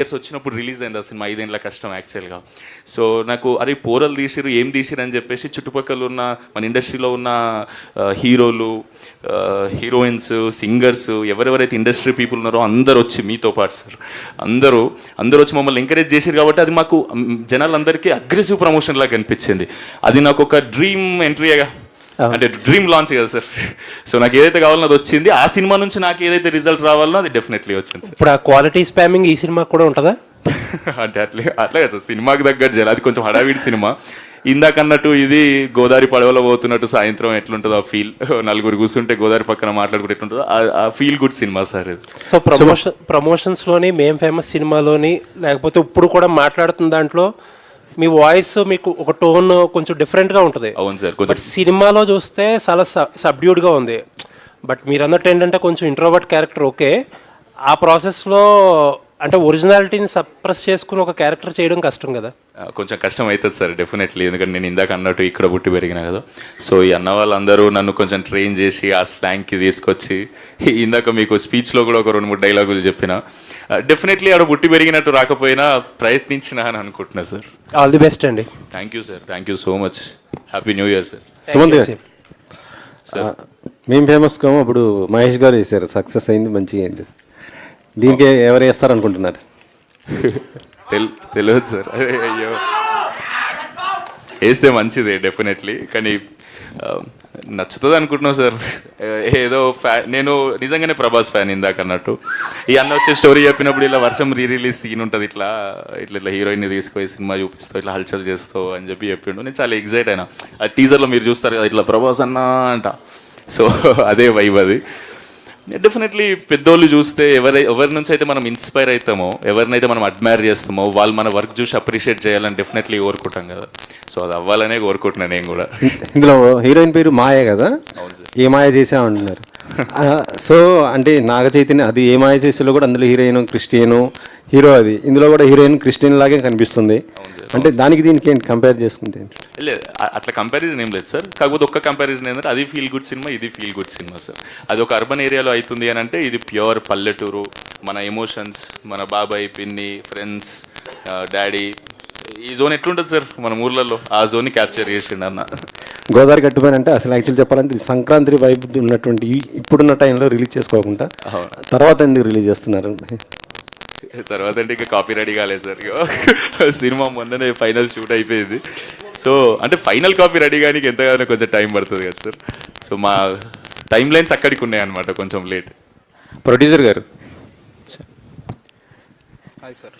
Years వచ్చినప్పుడు release అయింది ఆ సినిమా, 5 ఏళ్ళ కష్టం యాక్చువల్గా. సో నాకు అరే పోరలు తీసిరు, ఏం తీసిరు అని చెప్పేసి చుట్టుపక్కల ఉన్న మన ఇండస్ట్రీలో ఉన్న హీరోలు, హీరోయిన్స్, సింగర్స్, ఎవరెవరైతే ఇండస్ట్రీ పీపుల్ ఉన్నారో అందరు వచ్చి మీతో పాటు సార్ అందరూ వచ్చి మమ్మల్ని ఎంకరేజ్ చేశారు. కాబట్టి అది మాకు జనాలందరికీ అగ్రెసివ్ ప్రమోషన్ లాగా అనిపించింది. అది నాకు ఒక డ్రీమ్ ఎంట్రీగా, అంటే డ్రీమ్ లాంచ్ కదా సార్. సో నాకు ఏదైతే కావాలనో అది వచ్చింది. ఆ సినిమా నుంచి నాకు ఏదైతే రిజల్ట్ రావాలనో అది డెఫినెట్లీ వచ్చింది సార్. ఇప్పుడు ఆ క్వాలిటీ స్పామింగ్ ఈ సినిమాకి కూడా ఉంటుందా? అంటే అట్లే కదా సార్, సినిమాకి తగ్గట్టు చేయాలి. అది కొంచెం హడావిడి సినిమా. ఇందాక అన్నట్టు ఇది గోదావరి పడవలో పోతున్నట్టు సాయంత్రం ఎట్లుంటుందో ఆ ఫీల్, నలుగురు కూర్చుంటే గోదావరి పక్కన మాట్లాడుకుంటే ఎట్లుంటుందో ఆ ఫీల్ గుడ్ సినిమా సార్ ఇది. సో ప్రమోషన్స్లోని మేం ఫేమస్ సినిమాలోని లేకపోతే ఇప్పుడు కూడా మాట్లాడుతున్న దాంట్లో మీ వాయిస్ మీకు ఒక టోన్ కొంచెం డిఫరెంట్గా ఉంటుంది. అవును సార్. బట్ సినిమాలో చూస్తే చాలా సబ్డ్యూడ్గా ఉంది. బట్ మీరు అన్నట్టు ఏంటంటే కొంచెం ఇంట్రోవర్ట్ క్యారెక్టర్ ఓకే. ఆ ప్రాసెస్లో అంటే ఒరిజినాలిటీని సప్రెస్ చేసుకుని ఒక క్యారెక్టర్ చేయడం కష్టం కదా? కొంచెం కష్టం అవుతుంది సార్ డెఫినెట్లీ. ఎందుకంటే నేను ఇందాక అన్నట్టు ఇక్కడ పుట్టి పెరిగినా కదా. సో ఈ అన్న వాళ్ళందరూ నన్ను కొంచెం ట్రైన్ చేసి ఆ స్లాంగ్కి తీసుకొచ్చి, ఇందాక మీకు స్పీచ్లో కూడా ఒక 2-3 డైలాగులు చెప్పిన, డెఫినెట్లీ ఆడ పుట్టి పెరిగినట్టు రాకపోయినా ప్రయత్నించిన అని అనుకుంటున్నా సార్. ఆల్ ది బెస్ట్ అండి. Thank you sir, thank you so much. Happy new year sir. Sumanth sir, మేము ఫేమస్ కాము, అప్పుడు మహేష్ గారు వేసారు, సక్సెస్ అయింది, మంచిగా అయింది. దీనికి ఎవరు వేస్తారు అనుకుంటున్నారు? తెలియదు సార్. అయ్యో వేస్తే మంచిదే డెఫినెట్లీ, కానీ నచ్చుతుంది అనుకుంటున్నావు సార్. ఏదో నేను నిజంగానే ప్రభాస్ ఫ్యాన్ ఇందాక అన్నట్టు. ఈ అన్న వచ్చే స్టోరీ చెప్పినప్పుడు ఇలా వర్షం రిలీజ్ సీన్ ఉంటుంది, ఇట్లా హీరోయిన్ని తీసుకొని సినిమా చూపిస్తావు, ఇట్లా హల్చల్ చేస్తావు అని చెప్పిండు. నేను చాలా ఎగ్జైట్ అయినా. అది టీజర్లో మీరు చూస్తారు కదా, ఇట్లా ప్రభాస్ అన్నా అంట. సో అదే వైబ్ అది. డెఫినెట్లీ పెద్దోళ్ళు చూస్తే ఎవరి నుంచి అయితే మనం ఇన్స్పైర్ అవుతామో, ఎవరినైతే మనం అడ్మైర్ చేస్తామో, వాళ్ళు మన వర్క్ చూసి అప్రిషియేట్ చేయాలని డెఫినెట్లీ కోరుకుంటాం కదా. సో అది అవ్వాలనే కోరుకుంటున్నాను నేను కూడా. ఇందులో హీరోయిన్ పేరు మాయ కదా? అవును సార్. ఏ మాయ చేసామంటున్నారు. సో అంటే నాగ చైతన్య అది ఏ మాయ చేసేలో కూడా అందులో హీరోయిన్ క్రిస్టియను, హీరో అది, ఇందులో కూడా హీరోయిన్ క్రిస్టియన్ లాగే కనిపిస్తుంది. అంటే దానికి దీనికి ఏంటి కంపేర్ చేసుకుంటే? లేదు అట్లా కంపారిజన్ ఏం లేదు సార్. కాకపోతే ఒక్క కంపారిజన్ ఏంటంటే అది ఫీల్ గుడ్ సినిమా, ఇది ఫీల్ గుడ్ సినిమా సార్. అది ఒక అర్బన్ ఏరియాలో అవుతుంది అని అంటే, ఇది ప్యూర్ పల్లెటూరు, మన ఎమోషన్స్, మన బాబాయ్, పిన్ని, ఫ్రెండ్స్, డాడీ, ఈ జోన్ ఎట్లుంటుంది సార్ మన ఊర్లలో, ఆ జోన్ని క్యాప్చర్ చేసిండు అన్న. గోదావరి గట్టుపైన అంటే అసలు యాక్చువల్ చెప్పాలంటే సంక్రాంతి వైబ్ ఉన్నటువంటి ఇప్పుడున్న టైంలో రిలీజ్ చేసుకోకుండా తర్వాత ఎందుకు రిలీజ్ చేస్తున్నారు? తర్వాత అంటే ఇంకా కాపీ రెడీ కాలేదు సార్. సినిమా మొన్ననే ఫైనల్ షూట్ అయిపోయింది. సో అంటే ఫైనల్ కాపీ రెడీ కానీ ఎంతగానో కొంచెం టైం పడుతుంది కదా సార్. సో మా టైం లైన్స్ అక్కడికి ఉన్నాయి అనమాట, కొంచెం లేట్. ప్రొడ్యూసర్ గారు. Hi sir.